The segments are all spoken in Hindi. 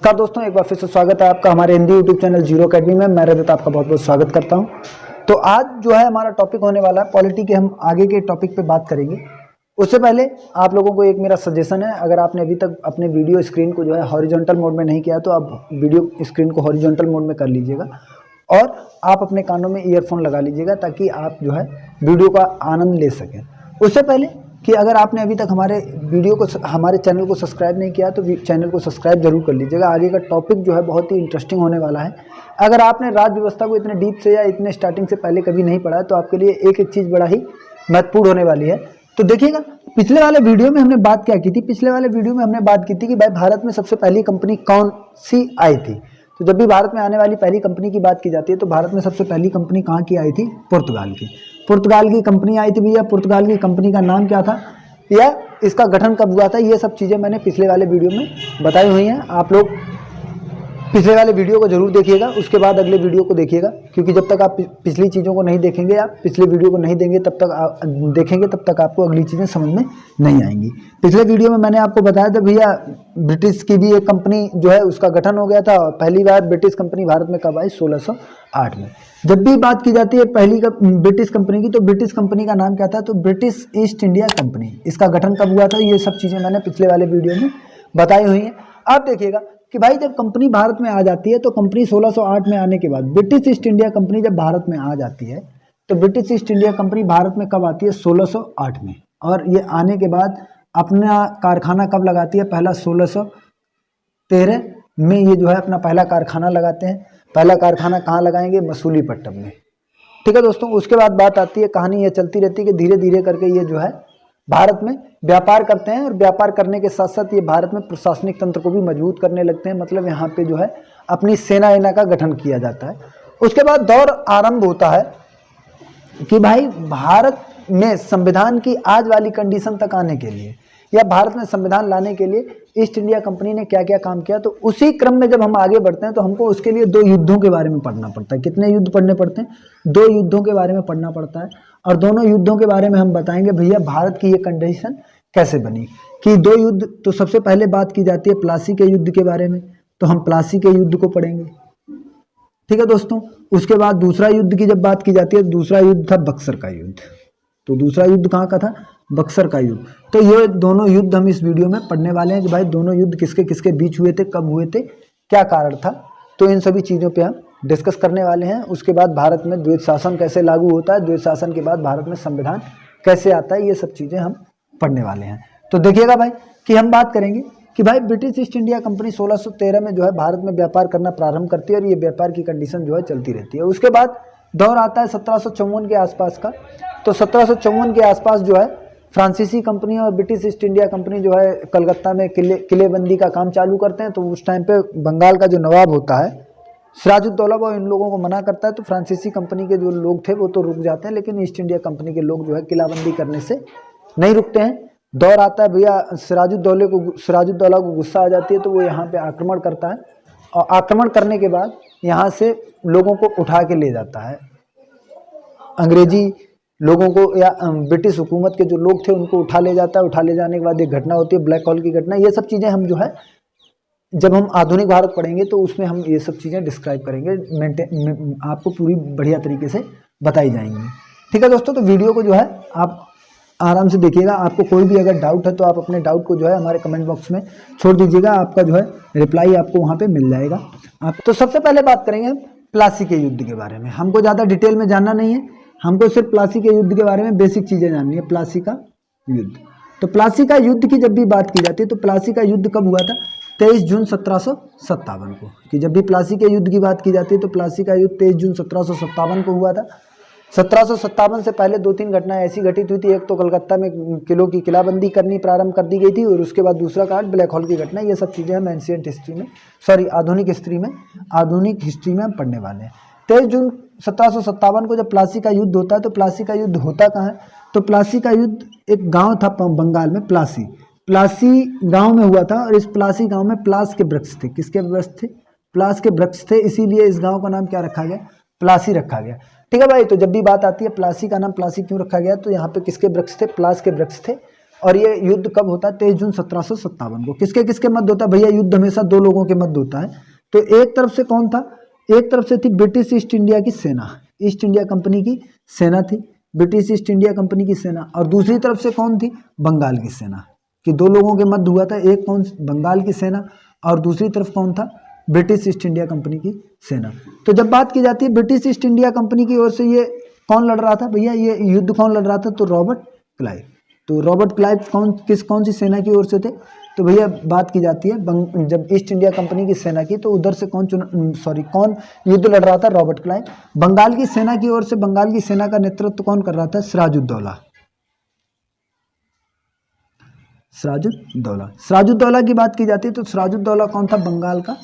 नमस्कार दोस्तों, एक बार फिर से स्वागत है आपका हमारे Hindi YouTube channel zero academy में। मैं रजत आपका बहुत बहुत स्वागत करता हूं। तो आज जो है हमारा टॉपिक होने वाला है पॉलिटी के। हम आगे के टॉपिक पे बात करेंगे। उससे पहले आप लोगों को एक मेरा सजेशन है, अगर आपने अभी तक अपने वीडियो स्क्रीन को जो है हॉरिजॉन्टल मोड में नहीं किया तो आप वीडियो स्क्रीन को हॉरिजॉन्टल मोड में कर लीजिएगा और आप अपने कानों में ईयरफोन लगा लीजिएगा ताकि आप जो है वीडियो का आनंद ले सकें। उससे पहले कि अगर आपने अभी तक हमारे चैनल को सब्सक्राइब नहीं किया तो चैनल को सब्सक्राइब जरूर कर लीजिएगा। आगे का टॉपिक जो है बहुत ही इंटरेस्टिंग होने वाला है। अगर आपने राज्य व्यवस्था को इतने डीप से या इतने स्टार्टिंग से पहले कभी नहीं पढ़ा है तो आपके लिए एक एक चीज़ बड़ा ही महत्वपूर्ण होने वाली है। तो देखिएगा, पिछले वाले वीडियो में हमने बात क्या की थी। पिछले वाले वीडियो में हमने बात की थी कि भाई भारत में सबसे पहली कंपनी कौन सी आई थी। तो जब भी भारत में आने वाली पहली कंपनी की बात की जाती है तो भारत में सबसे पहली कंपनी कहाँ की आई थी? पुर्तगाल की। पुर्तगाल की कंपनी आई थी भैया। पुर्तगाल की कंपनी का नाम क्या था या इसका गठन कब हुआ था, ये सब चीज़ें मैंने पिछले वाले वीडियो में बताई हुई हैं। आप लोग पिछले वाले वीडियो को जरूर देखिएगा, उसके बाद अगले वीडियो को देखिएगा, क्योंकि जब तक आप पिछली चीज़ों को नहीं देखेंगे, आप पिछले वीडियो को नहीं देंगे तब तक आपको अगली चीज़ें समझ में नहीं आएंगी। पिछले वीडियो में मैंने आपको बताया था भैया ब्रिटिश की भी एक कंपनी जो है उसका गठन हो गया था। पहली बार ब्रिटिश कंपनी भारत में कब आई? 1608 में। जब भी बात की जाती है पहली ब्रिटिश कंपनी की तो ब्रिटिश कंपनी का नाम क्या था? तो ब्रिटिश ईस्ट इंडिया कंपनी। इसका गठन कब हुआ था? ये सब चीज़ें मैंने पिछले वाले वीडियो में बताई हुई हैं। आप देखिएगा कि भाई जब कंपनी भारत में आ जाती है तो कंपनी 1608 में आने के बाद ब्रिटिश ईस्ट इंडिया कंपनी जब भारत में आ जाती है तो British east India company Bharat में कब आती है? 1608 में। और ये आने के बाद अपना कारखाना कब लगाती है? पहला 1613 में ये जो है अपना पहला कारखाना लगाते हैं। पहला कारखाना कहाँ लगाएंगे? मसूलीपट्टनम में। ठीक है दोस्तों, उसके बाद बात आती है, कहानी ये चलती रहती है कि धीरे धीरे करके ये जो है भारत में व्यापार करते हैं और व्यापार करने के साथ साथ ये भारत में प्रशासनिक तंत्र को भी मजबूत करने लगते हैं। मतलब यहाँ पे जो है अपनी सेना का गठन किया जाता है। उसके बाद दौर आरंभ होता है कि भाई भारत में संविधान की आज वाली कंडीशन तक आने के लिए या भारत में संविधान लाने के लिए ईस्ट इंडिया कंपनी ने क्या क्या काम किया। तो उसी क्रम में जब हम आगे बढ़ते हैं तो हमको उसके लिए 2 युद्धों के बारे में पढ़ना पड़ता है। कितने युद्ध पढ़ने पड़ते हैं? 2 युद्धों के बारे में पढ़ना पड़ता है। और दोनों युद्धों के बारे में हम बताएंगे भैया भारत की ये कंडीशन कैसे बनी कि 2 युद्ध। तो सबसे पहले बात की जाती है प्लासी के युद्ध के बारे में, तो हम प्लासी के युद्ध को पढ़ेंगे। ठीक है दोस्तों, उसके बाद दूसरा युद्ध की जब बात की जाती है, दूसरा युद्ध था बक्सर का युद्ध। तो दूसरा युद्ध कहाँ का था? बक्सर का युद्ध। तो ये दोनों युद्ध हम इस वीडियो में पढ़ने वाले हैं कि भाई दोनों युद्ध किसके किसके बीच हुए थे, कब हुए थे, क्या कारण था। तो इन सभी चीज़ों पे हम डिस्कस करने वाले हैं। उसके बाद भारत में द्वैत शासन कैसे लागू होता है, द्वैत शासन के बाद भारत में संविधान कैसे आता है, ये सब चीज़ें हम पढ़ने वाले हैं। तो देखिएगा भाई कि हम बात करेंगे कि भाई ब्रिटिश ईस्ट इंडिया कंपनी 1613 में जो है भारत में व्यापार करना प्रारंभ करती है और ये व्यापार की कंडीशन जो है चलती रहती है। उसके बाद दौर आता है 1754 के आसपास का। तो 1754 के आसपास जो है फ्रांसीसी कंपनी और ब्रिटिश ईस्ट इंडिया कंपनी जो है कलकत्ता में किलेबंदी का काम चालू करते हैं। तो उस टाइम पे बंगाल का जो नवाब होता है सिराजुद्दौला, वो इन लोगों को मना करता है। तो फ्रांसीसी कंपनी के जो लोग थे वो तो रुक जाते हैं, लेकिन ईस्ट इंडिया कंपनी के लोग जो है किलाबंदी करने से नहीं रुकते हैं। दौर आता है भैया सिराजुद्दौला को गुस्सा आ जाती है तो वो यहाँ पे आक्रमण करता है और आक्रमण करने के बाद यहाँ से लोगों को उठा के ले जाता है। अंग्रेजी लोगों को या ब्रिटिश हुकूमत के जो लोग थे उनको उठा ले जाता है। उठा ले जाने के बाद एक घटना होती है ब्लैक होल की घटना। ये सब चीज़ें हम जो है जब हम आधुनिक भारत पढ़ेंगे तो उसमें हम ये सब चीज़ें डिस्क्राइब करेंगे, आपको पूरी बढ़िया तरीके से बताई जाएंगी। ठीक है दोस्तों, तो वीडियो को जो है आप आराम से देखिएगा। आपको कोई भी अगर डाउट है तो आप अपने डाउट को जो है हमारे कमेंट बॉक्स में छोड़ दीजिएगा, आपका जो है रिप्लाई आपको वहाँ पे मिल जाएगा। आप तो सबसे पहले बात करेंगे हम प्लासी के युद्ध के बारे में। हमको ज़्यादा डिटेल में जानना नहीं है, हमको सिर्फ प्लासी के युद्ध के बारे में बेसिक चीज़ें जाननी है। प्लासी का युद्ध, तो प्लासी का युद्ध की जब भी बात की जाती है तो प्लासी का युद्ध कब हुआ था? 23 जून 1757 को। कि जब भी प्लासी के युद्ध की बात की जाती है तो प्लासी का युद्ध 23 जून 1757 को हुआ था। 1757 से पहले 2-3 घटनाएं ऐसी घटित हुई थी। एक तो कलकत्ता में किलों की किलाबंदी करनी प्रारंभ कर दी गई थी और उसके बाद दूसरा कारण ब्लैक होल की घटना। ये सब चीज़ें हम एंशिएंट हिस्ट्री में, आधुनिक हिस्ट्री में हम पढ़ने वाले हैं। 23 जून 1757 को जब प्लासी का युद्ध होता है तो प्लासी का युद्ध होता कहाँ है? तो प्लासी का युद्ध एक गांव था बंगाल में, प्लासी गांव में हुआ था। और इस प्लासी गांव में प्लास के वृक्ष थे। किसके वृक्ष थे? प्लास के वृक्ष थे, इसीलिए इस गांव का नाम क्या रखा गया? प्लासी रखा गया। ठीक है भाई, तो जब भी बात आती है प्लासी का नाम प्लासी क्यों रखा गया, तो यहाँ पे किसके वृक्ष थे? प्लास के वृक्ष थे। और ये युद्ध कब होता है? 23 जून 1757 को। किसके किसके मध्य होता है भैया? युद्ध हमेशा दो लोगों के मध्य होता है। तो एक तरफ से कौन था? एक तरफ से थी ब्रिटिश ईस्ट इंडिया की सेना, ईस्ट इंडिया कंपनी की सेना थी, ब्रिटिश ईस्ट इंडिया कंपनी की सेना। और दूसरी तरफ से कौन थी? बंगाल की सेना। कि दो लोगों के मध्य हुआ था, एक कौन? बंगाल की सेना, और दूसरी तरफ कौन था? ब्रिटिश ईस्ट इंडिया कंपनी की सेना। तो जब बात की जाती है ब्रिटिश ईस्ट इंडिया कंपनी की ओर से, ये कौन लड़ रहा था भैया? ये युद्ध कौन लड़ रहा था? तो रॉबर्ट क्लाइव। तो रॉबर्ट क्लाइव कौन सी सेना की ओर से थे? तो भैया बात की जाती है जब ईस्ट इंडिया कंपनी की सेना की, तो उधर से कौन युद्ध लड़ रहा था? Robert Clive. बंगाल की सेना की ओर से, बंगाल की सेना का नेतृत्व कौन कर रहा था? सिराजुद्दौला। सिराजुद्दौला की बात की जाती है तो सिराजुद्दौला कौन था? बंगाल का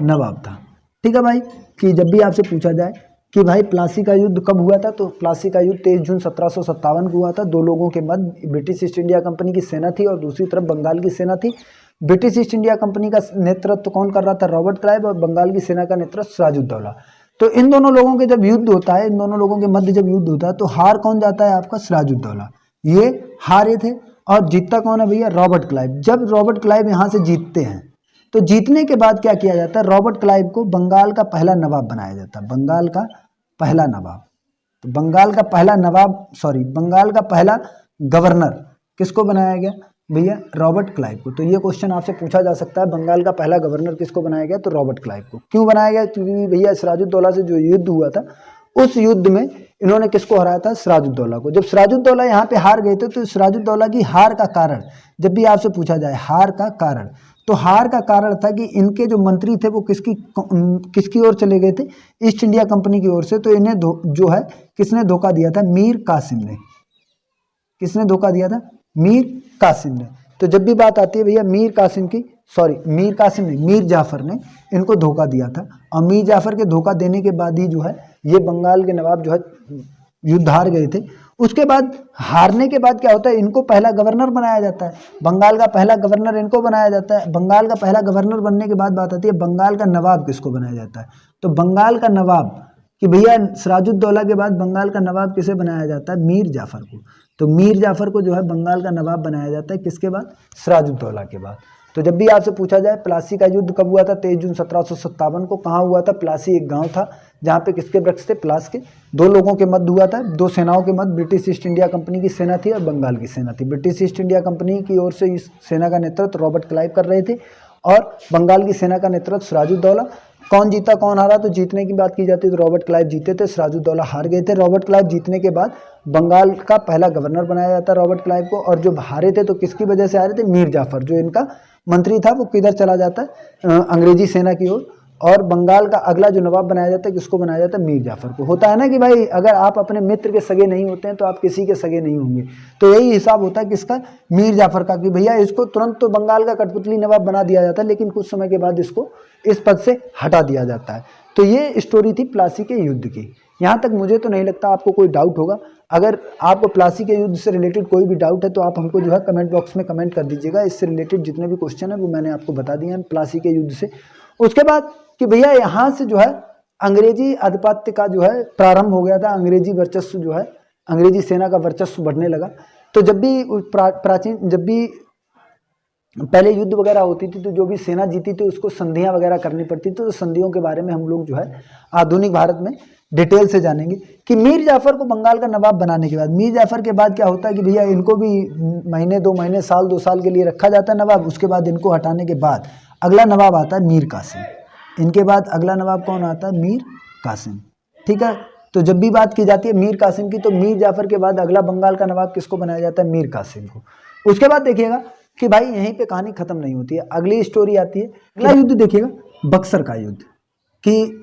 नवाब था। ठीक है भाई, कि जब भी आपसे पूछा जाए कि भाई प्लासी का युद्ध कब हुआ था, तो प्लासी का युद्ध 23 जून 1757 को हुआ था। दो लोगों के मध्य ब्रिटिश ईस्ट इंडिया कंपनी की सेना थी और दूसरी तरफ बंगाल की सेना थी। ब्रिटिश ईस्ट इंडिया कंपनी का नेतृत्व कौन कर रहा था? Robert Clive. और बंगाल की सेना का नेतृत्व सिराजुद्दौला। तो इन दोनों लोगों के जब युद्ध होता है, इन दोनों लोगों के मध्य जब युद्ध होता है, तो हार कौन जाता है? आपका सिराजुद्दौला। ये हारे थे और जीतता कौन है भैया? Robert Clive. जब रॉबर्ट क्लाइव यहाँ से जीतते हैं तो जीतने के बाद क्या किया जाता है? रॉबर्ट क्लाइव को बंगाल का पहला नवाब बनाया जाता है। बंगाल का पहला नवाब। तो बंगाल का पहला गवर्नर किसको बनाया गया भैया? रॉबर्ट क्लाइव को। तो ये क्वेश्चन आपसे पूछा जा सकता है, बंगाल का पहला गवर्नर किसको बनाया गया? तो रॉबर्ट क्लाइव को। क्यों बनाया गया? क्योंकि भैया सिराजुद्दौला से जो युद्ध हुआ था, उस युद्ध में इन्होंने किसको हराया था? सिराजुद्दौला को। जब सिराजुद्दौला यहाँ पे हार गए थे, तो सिराजुद्दौला की हार का कारण, जब भी आपसे पूछा जाए हार का कारण, तो हार का कारण था कि इनके जो मंत्री थे वो किसकी ओर चले गए थे? ईस्ट इंडिया कंपनी की ओर से। तो इन्हें जो है किसने धोखा दिया था? मीर कासिम ने। किसने धोखा दिया था? मीर कासिम ने। तो जब भी बात आती है भैया मीर कासिम नहीं, मीर जाफर ने इनको धोखा दिया था। और मीर जाफर के धोखा देने के बाद ही जो है ये बंगाल के नवाब जो है युद्ध हार गए थे। उसके बाद हारने के बाद क्या होता है? इनको पहला गवर्नर बनाया जाता है। बंगाल का पहला गवर्नर इनको बनाया जाता है। बंगाल का पहला गवर्नर बनने के बाद बात आती है बंगाल का नवाब किसको बनाया जाता है? तो बंगाल का नवाब, कि भैया सिराजुद्दौला के बाद बंगाल का नवाब किसे बनाया जाता है? मीर जाफर को। तो मीर जाफर को जो है बंगाल का नवाब बनाया जाता है किसके बाद? सिराजुद्दौला के बाद। तो जब भी आपसे पूछा जाए प्लासी का युद्ध कब हुआ था? 23 जून 1757 को। कहाँ हुआ था? प्लासी एक गांव था जहाँ पे किसके वृक्ष थे? प्लास के। दो लोगों के मध्य हुआ था, दो सेनाओं के मध्य। ब्रिटिश ईस्ट इंडिया कंपनी की सेना थी और बंगाल की सेना थी। ब्रिटिश ईस्ट इंडिया कंपनी की ओर से इस सेना का नेतृत्व रॉबर्ट क्लाइव कर रहे थे और बंगाल की सेना का नेतृत्व सिराजुद्दौला। कौन जीता कौन हारा? तो जीतने की बात की जाती है तो रॉबर्ट क्लाइव जीते थे, सिराजुद्दौला हार गए थे। रॉबर्ट क्लाइव जीतने के बाद बंगाल का पहला गवर्नर बनाया जाता है रॉबर्ट क्लाइव को। और जो हारे थे तो किसकी वजह से हारे थे? मीर जाफर, जो इनका मंत्री था, वो किधर चला जाता है? अंग्रेजी सेना की ओर। और बंगाल का अगला जो नवाब बनाया जाता है किसको बनाया जाता है? मीर जाफर को। होता है ना कि भाई अगर आप अपने मित्र के सगे नहीं होते हैं तो आप किसी के सगे नहीं होंगे। तो यही हिसाब होता है किसका? मीर जाफर का, कि भैया इसको तुरंत तो बंगाल का कठपुतली नवाब बना दिया जाता है, लेकिन कुछ समय के बाद इसको इस पद से हटा दिया जाता है। तो ये स्टोरी थी प्लासी के युद्ध की। यहाँ तक मुझे तो नहीं लगता आपको कोई डाउट होगा। अगर आपको प्लासी के युद्ध से रिलेटेड कोई भी डाउट है तो आप हमको जो है कमेंट बॉक्स में कमेंट कर दीजिएगा। इससे रिलेटेड जितने भी क्वेश्चन है वो मैंने आपको बता दिए हैं प्लासी के युद्ध से। उसके बाद कि भैया यहाँ से जो है अंग्रेजी आधिपत्य का जो है प्रारंभ हो गया था। अंग्रेजी वर्चस्व जो है, अंग्रेजी सेना का वर्चस्व बढ़ने लगा। तो जब भी पहले युद्ध वगैरह होती थी तो जो भी सेना जीती थी उसको संधियां वगैरह करनी पड़ती थी। तो संधियों के बारे में हम लोग जो है आधुनिक भारत में डिटेल से जानेंगे कि मीर जाफर को बंगाल का नवाब बनाने के बाद, मीर जाफर के बाद क्या होता है कि भैया इनको भी महीने 2 महीने, साल 2 साल के लिए रखा जाता है नवाब। उसके बाद इनको हटाने के बाद अगला नवाब आता है मीर कासिम। इनके बाद अगला नवाब कौन आता है? मीर कासिम। ठीक है, तो जब भी बात की जाती है मीर कासिम की तो मीर जाफर के बाद अगला बंगाल का नवाब किसको बनाया जाता है? मीर कासिम को। उसके बाद देखिएगा कि भाई यहीं पे कहानी खत्म नहीं होती है, अगली स्टोरी आती है। अगला युद्ध देखिएगा बक्सर का युद्ध, कि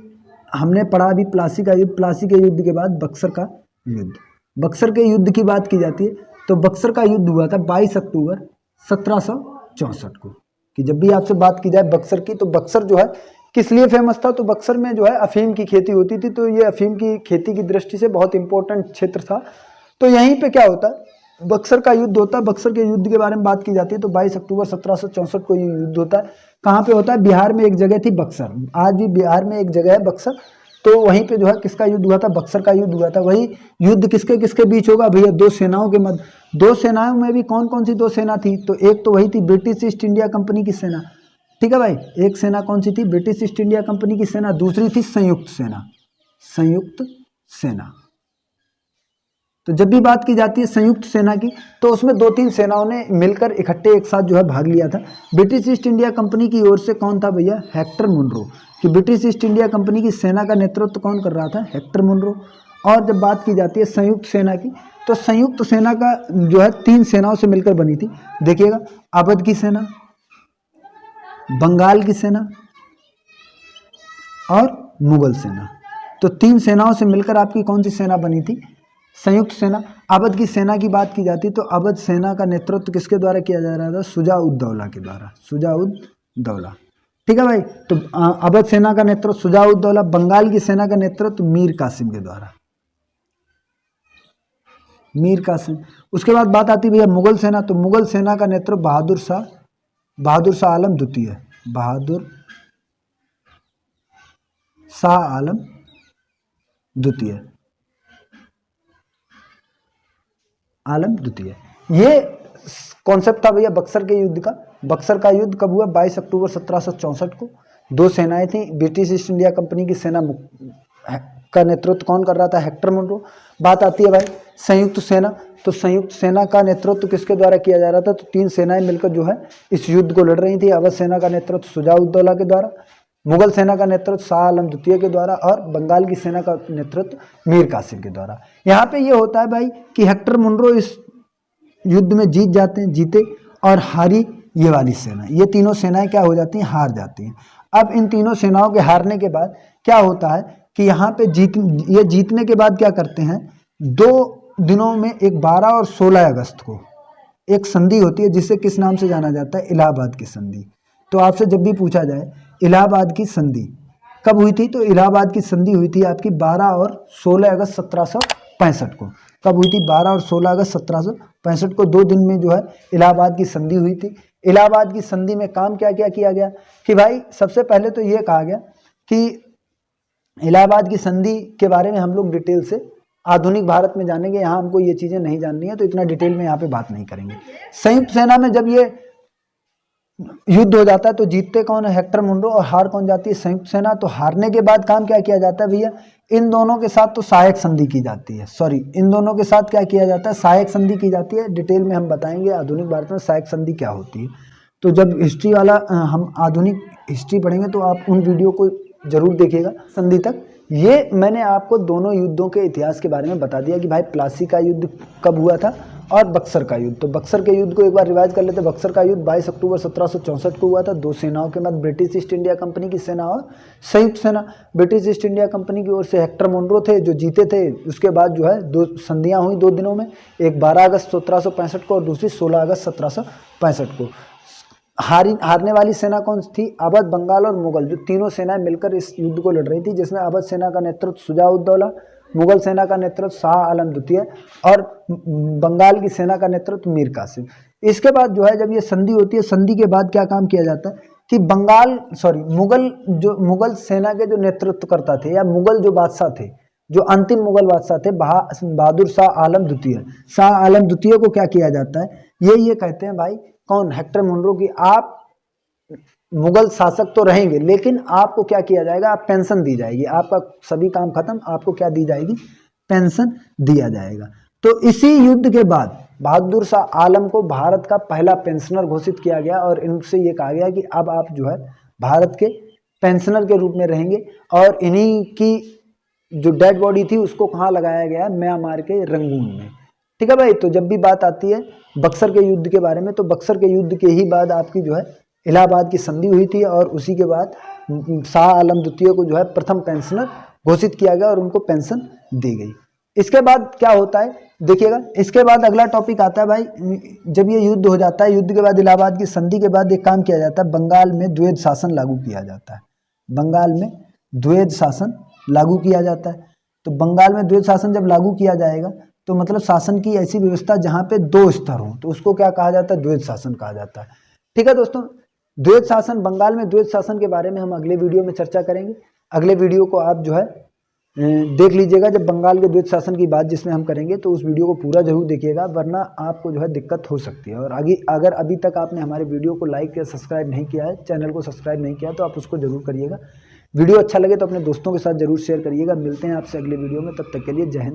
हमने पढ़ा अभी प्लासी का युद्ध। प्लासी के युद्ध के बाद बक्सर का युद्ध। बक्सर के युद्ध की बात की जाती है तो बक्सर का युद्ध हुआ था 22 अक्टूबर 1764 को। कि जब भी आपसे बात की जाए बक्सर की तो बक्सर जो है किस लिए फेमस था? तो बक्सर में जो है अफीम की खेती होती थी। तो ये अफीम की खेती की दृष्टि से बहुत इंपॉर्टेंट क्षेत्र था। तो यहीं पे क्या होता है? बक्सर का युद्ध होता है। बक्सर के युद्ध के बारे में बात की जाती है तो 22 अक्टूबर 1764 को ये युद्ध होता है। कहाँ पे होता है? बिहार में एक जगह थी बक्सर। आज भी बिहार में एक जगह है बक्सर। तो वहीं पे जो है किसका युद्ध हुआ था, बक्सर का युद्ध हुआ था। वही युद्ध किसके किसके बीच होगा भैया, दो सेनाओं के मध्य। दो सेनाओं में भी कौन कौन सी दो सेना थी, तो एक तो वही थी ब्रिटिश ईस्ट इंडिया कंपनी की सेना, ठीक है भाई। एक सेना कौन सी थी, ब्रिटिश ईस्ट इंडिया कंपनी की सेना, दूसरी थी संयुक्त सेना, संयुक्त सेना। तो जब भी बात की जाती है संयुक्त सेना की, तो उसमें दो तीन सेनाओं ने मिलकर इकट्ठे एक साथ जो है भाग लिया था। ब्रिटिश ईस्ट इंडिया कंपनी की ओर से कौन था भैया, हेक्टर मुनरो, कि ब्रिटिश ईस्ट इंडिया कंपनी की सेना का नेतृत्व कौन कर रहा था, हेक्टर मुनरो। और जब बात की जाती है संयुक्त सेना की, तो संयुक्त सेना का जो है तीन सेनाओं से मिलकर बनी थी। देखिएगा, अवध की सेना, बंगाल की सेना और मुगल सेना। तो तीन सेनाओं से मिलकर आपकी कौन सी सेना बनी थी, संयुक्त सेना। अवध की सेना की बात की जाती तो अवध सेना का नेतृत्व किसके द्वारा किया जा रहा था, शुजा-उद-दौला के द्वारा, शुजा-उद-दौला, ठीक है भाई। तो अवध सेना का नेतृत्व शुजा-उद-दौला, बंगाल की सेना का नेतृत्व मीर कासिम के द्वारा, मीर कासिम। उसके बाद बात आती भैया मुगल सेना, तो मुगल सेना का नेतृत्व बहादुर शाह आलम द्वितीय, बहादुर शाह आलम द्वितीय, आलम द्वितीय। ये कॉन्सेप्ट था भैया बक्सर के युद्ध का। बक्सर का युद्ध कब हुआ, 22 अक्टूबर 1764 को। दो सेनाएं थी, ब्रिटिश ईस्ट इंडिया कंपनी की सेना का नेतृत्व कौन कर रहा था, हेक्टर मुनरो। बात आती है भाई संयुक्त सेना, तो संयुक्त सेना का नेतृत्व किसके द्वारा किया जा रहा था, तो तीन सेनाएं मिलकर जो है इस युद्ध को लड़ रही थी। अवध सेना का नेतृत्व शुजा-उद-दौला के द्वारा, मुगल सेना का नेतृत्व शाह आलम द्वितीय के द्वारा और बंगाल की सेना का नेतृत्व मीर कासिम के द्वारा। यहाँ पे ये होता है भाई कि हेक्टर मुनरो इस युद्ध में जीते और हारी ये वाली सेना। ये तीनों सेनाएं क्या हो जाती हैं, हार जाती हैं। अब इन तीनों सेनाओं के हारने के बाद क्या होता है कि यहाँ पे जीतने के बाद क्या करते हैं, 2 दिनों में एक 12 और 16 अगस्त को एक संधि होती है, जिसे किस नाम से जाना जाता है, इलाहाबाद की संधि। तो आपसे जब भी पूछा जाए इलाहाबाद की संधि कब हुई थी, तो इलाहाबाद की संधि हुई थी आपकी 12 और 16 अगस्त 1765 को। कब हुई थी, 12 और 16 अगस्त 1765 को। 2 दिन में जो है इलाहाबाद की संधि हुई थी। इलाहाबाद की संधि में काम क्या क्या किया गया कि भाई सबसे पहले तो ये कहा गया कि इलाहाबाद की संधि के बारे में हम लोग डिटेल से आधुनिक भारत में जानेंगे, यहाँ हमको ये चीज़ें नहीं जाननी है, तो इतना डिटेल में यहाँ पे बात नहीं करेंगे। संयुक्त सेना में जब ये युद्ध हो जाता है तो जीतते कौन है, हेक्टर मुनरो, और हार कौन जाती है, संयुक्त सेना। तो हारने के बाद काम क्या किया जाता है भैया, इन दोनों के साथ तो सहायक संधि की जाती है, इन दोनों के साथ क्या किया जाता है, सहायक संधि की जाती है। डिटेल में हम बताएंगे आधुनिक भारत में सहायक संधि क्या होती है। तो जब हिस्ट्री वाला हम आधुनिक हिस्ट्री पढ़ेंगे तो आप उन वीडियो को जरूर देखिएगा संधि तक। ये मैंने आपको दोनों युद्धों के इतिहास के बारे में बता दिया कि भाई प्लासी का युद्ध कब हुआ था और बक्सर का युद्ध। तो बक्सर के युद्ध को एक बार रिवाइज कर लेते हैं। बक्सर का युद्ध 22 अक्टूबर 1764 को हुआ था। दो सेनाओं के मध्य, ब्रिटिश ईस्ट इंडिया कंपनी की सेना और संयुक्त सेना। ब्रिटिश ईस्ट इंडिया कंपनी की ओर से हेक्टर मुनरो थे जो जीते थे। उसके बाद जो है 2 संधियां हुई 2 दिनों में, एक 12 अगस्त 1765 को और दूसरी 16 अगस्त 1765 को। हारने वाली सेना कौन थी, अवध, बंगाल और मुगल, जो तीनों सेनाएं मिलकर इस युद्ध को लड़ रही थी, जिसमें अवध सेना का नेतृत्व शुजा-उद-दौला, मुगल सेना का नेतृत्व शाह आलम द्वितीय और बंगाल की सेना का नेतृत्व मीर कासिम। इसके बाद जो है जब ये संधि होती है, संधि के बाद क्या काम किया जाता है कि मुगल सेना के जो नेतृत्वकर्ता थे या मुगल जो बादशाह थे, जो अंतिम मुगल बादशाह थे बहादुर शाह आलम द्वितीय, शाह आलम द्वितीय को क्या किया जाता है, ये कहते हैं भाई कौन, हेक्टर मुनरो की, आप मुगल शासक तो रहेंगे लेकिन आपको क्या किया जाएगा, आप पेंशन दी जाएगी, आपका सभी काम खत्म, आपको क्या दी जाएगी, पेंशन दिया जाएगा। तो इसी युद्ध के बाद बहादुर शाह आलम को भारत का पहला पेंशनर घोषित किया गया और इनसे ये कहा गया कि अब आप जो है भारत के पेंशनर के रूप में रहेंगे। और इन्हीं की जो डेड बॉडी थी उसको कहाँ लगाया गया, म्यांमार के रंगून में। ठीक है भाई। तो जब भी बात आती है बक्सर के युद्ध के बारे में, तो बक्सर के युद्ध के ही बाद आपकी जो है इलाहाबाद की संधि हुई थी और उसी के बाद शाह आलम द्वितीय को जो है प्रथम पेंशनर घोषित किया गया और उनको पेंशन दी गई। इसके बाद क्या होता है देखिएगा, इसके बाद अगला टॉपिक आता है भाई, जब ये युद्ध हो जाता है, युद्ध के बाद इलाहाबाद की संधि के बाद एक काम किया जाता है, बंगाल में द्वैध शासन लागू किया जाता है। बंगाल में द्वैध शासन लागू किया जाता है। तो बंगाल में द्वैध शासन जब लागू किया जाएगा तो मतलब शासन की ऐसी व्यवस्था जहाँ पे 2 स्तर हों, तो उसको क्या कहा जाता है, द्वैध शासन कहा जाता है। ठीक है दोस्तों, द्वैध शासन, बंगाल में द्वैध शासन के बारे में हम अगले वीडियो में चर्चा करेंगे। अगले वीडियो को आप जो है देख लीजिएगा जब बंगाल के द्वैत शासन की बात जिसमें हम करेंगे, तो उस वीडियो को पूरा जरूर देखिएगा, वरना आपको जो है दिक्कत हो सकती है। और आगे अगर अभी तक आपने हमारे वीडियो को लाइक या सब्सक्राइब नहीं किया है, चैनल को सब्सक्राइब नहीं किया, तो आप उसको जरूर करिएगा। वीडियो अच्छा लगे तो अपने दोस्तों के साथ जरूर शेयर करिएगा। मिलते हैं आपसे अगले वीडियो में, तब तक के लिए जय हिंद।